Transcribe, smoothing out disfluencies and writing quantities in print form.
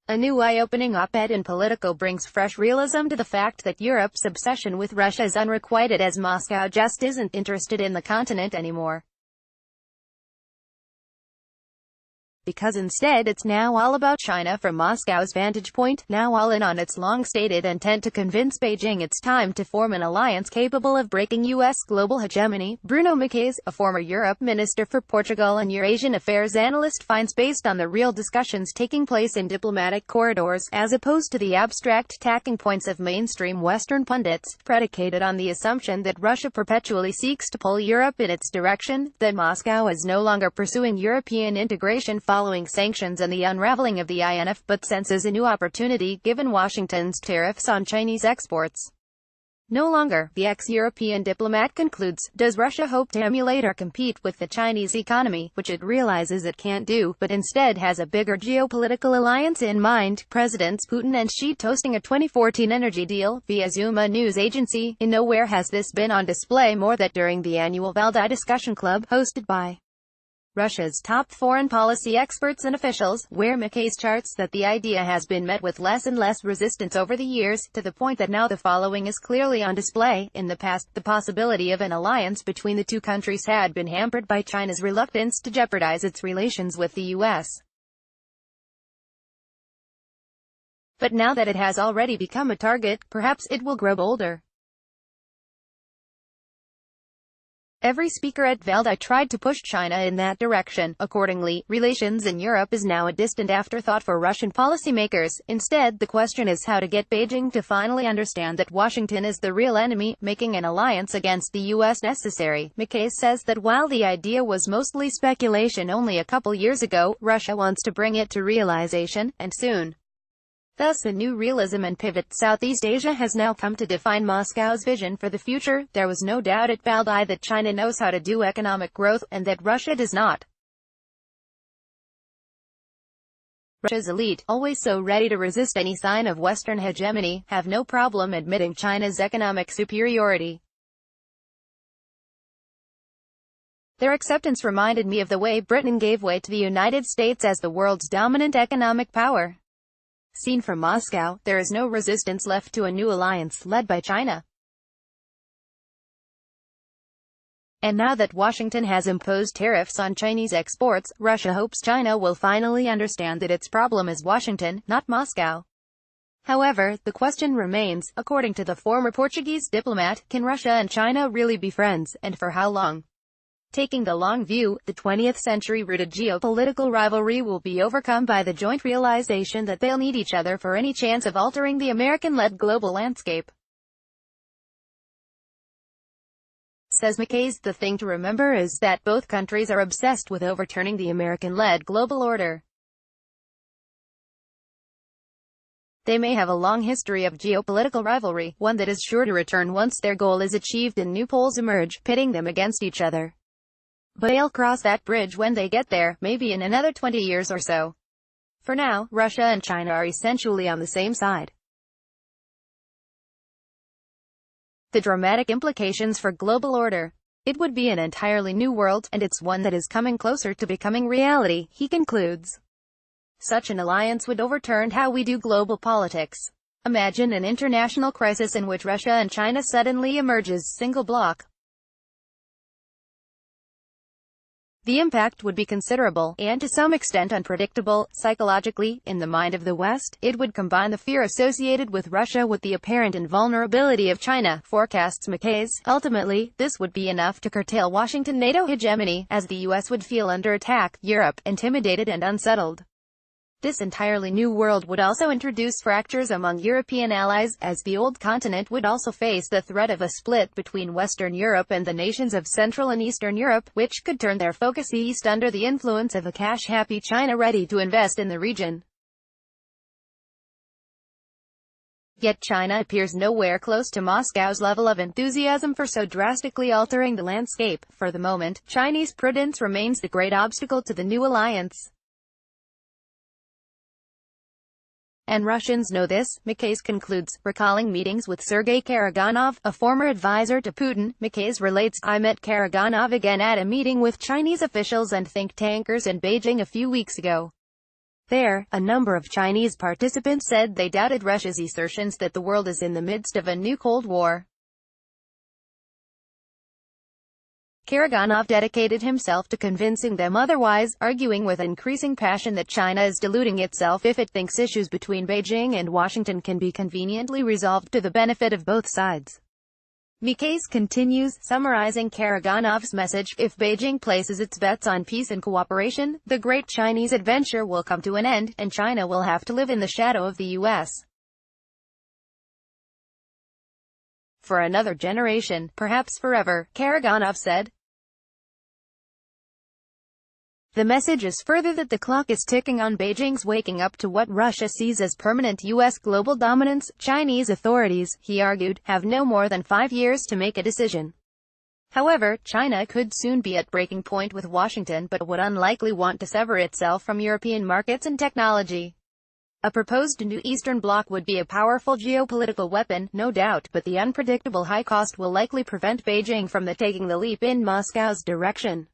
A new eye-opening op-ed in Politico brings fresh realism to the fact that Europe's obsession with Russia is unrequited, as Moscow just isn't interested in the continent anymore. Because instead it's now all about China from Moscow's vantage point, now all in on its long-stated intent to convince Beijing it's time to form an alliance capable of breaking U.S. global hegemony. Bruno Maçães, a former Europe minister for Portugal and Eurasian affairs analyst, finds based on the real discussions taking place in diplomatic corridors, as opposed to the abstract talking points of mainstream Western pundits, predicated on the assumption that Russia perpetually seeks to pull Europe in its direction, that Moscow is no longer pursuing European integration following sanctions and the unraveling of the INF, but senses a new opportunity given Washington's tariffs on Chinese exports. No longer, the ex-European diplomat concludes, does Russia hope to emulate or compete with the Chinese economy, which it realizes it can't do, but instead has a bigger geopolitical alliance in mind. Presidents Putin and Xi toasting a 2014 energy deal, via Zoom, a news agency. In nowhere has this been on display more than during the annual Valdai Discussion Club, hosted by Russia's top foreign policy experts and officials, where Maçães charts that the idea has been met with less and less resistance over the years, to the point that now the following is clearly on display. In the past, the possibility of an alliance between the two countries had been hampered by China's reluctance to jeopardize its relations with the U.S. But now that it has already become a target, perhaps it will grow bolder. Every speaker at Valdai tried to push China in that direction. Accordingly, relations in Europe is now a distant afterthought for Russian policymakers. Instead, the question is how to get Beijing to finally understand that Washington is the real enemy, making an alliance against the U.S. necessary. Maçães says that while the idea was mostly speculation only a couple years ago, Russia wants to bring it to realization, and soon. Thus a new realism and pivot. Southeast Asia has now come to define Moscow's vision for the future. There was no doubt at Valdai that China knows how to do economic growth, and that Russia does not. Russia's elite, always so ready to resist any sign of Western hegemony, have no problem admitting China's economic superiority. Their acceptance reminded me of the way Britain gave way to the United States as the world's dominant economic power. Seen from Moscow, there is no resistance left to a new alliance led by China. And now that Washington has imposed tariffs on Chinese exports, Russia hopes China will finally understand that its problem is Washington, not Moscow. However, the question remains, according to the former Portuguese diplomat, can Russia and China really be friends, and for how long? Taking the long view, the 20th century-rooted geopolitical rivalry will be overcome by the joint realization that they'll need each other for any chance of altering the American-led global landscape. Says Maçães, the thing to remember is that both countries are obsessed with overturning the American-led global order. They may have a long history of geopolitical rivalry, one that is sure to return once their goal is achieved and new poles emerge, pitting them against each other. But they'll cross that bridge when they get there, maybe in another 20 years or so. For now, Russia and China are essentially on the same side. The dramatic implications for global order. It would be an entirely new world, and it's one that is coming closer to becoming reality, he concludes. Such an alliance would overturn how we do global politics. Imagine an international crisis in which Russia and China suddenly emerge as single bloc. The impact would be considerable, and to some extent unpredictable. Psychologically, in the mind of the West, it would combine the fear associated with Russia with the apparent invulnerability of China, forecasts Maçães. Ultimately, this would be enough to curtail Washington NATO hegemony, as the U.S. would feel under attack, Europe, intimidated and unsettled. This entirely new world would also introduce fractures among European allies, as the old continent would also face the threat of a split between Western Europe and the nations of Central and Eastern Europe, which could turn their focus east under the influence of a cash-happy China ready to invest in the region. Yet China appears nowhere close to Moscow's level of enthusiasm for so drastically altering the landscape. For the moment, Chinese prudence remains the great obstacle to the new alliance. And Russians know this, Maçães concludes, recalling meetings with Sergei Karaganov, a former advisor to Putin. Maçães relates, I met Karaganov again at a meeting with Chinese officials and think tankers in Beijing a few weeks ago. There, a number of Chinese participants said they doubted Russia's assertions that the world is in the midst of a new Cold War. Karaganov dedicated himself to convincing them otherwise, arguing with increasing passion that China is deluding itself if it thinks issues between Beijing and Washington can be conveniently resolved to the benefit of both sides. Maçães continues, summarizing Karaganov's message, if Beijing places its bets on peace and cooperation, the great Chinese adventure will come to an end, and China will have to live in the shadow of the U.S. for another generation, perhaps forever, Karaganov said. The message is further that the clock is ticking on Beijing's waking up to what Russia sees as permanent U.S. global dominance. Chinese authorities, he argued, have no more than 5 years to make a decision. However, China could soon be at breaking point with Washington but would unlikely want to sever itself from European markets and technology. A proposed new Eastern Bloc would be a powerful geopolitical weapon, no doubt, but the unpredictable high cost will likely prevent Beijing from taking the leap in Moscow's direction.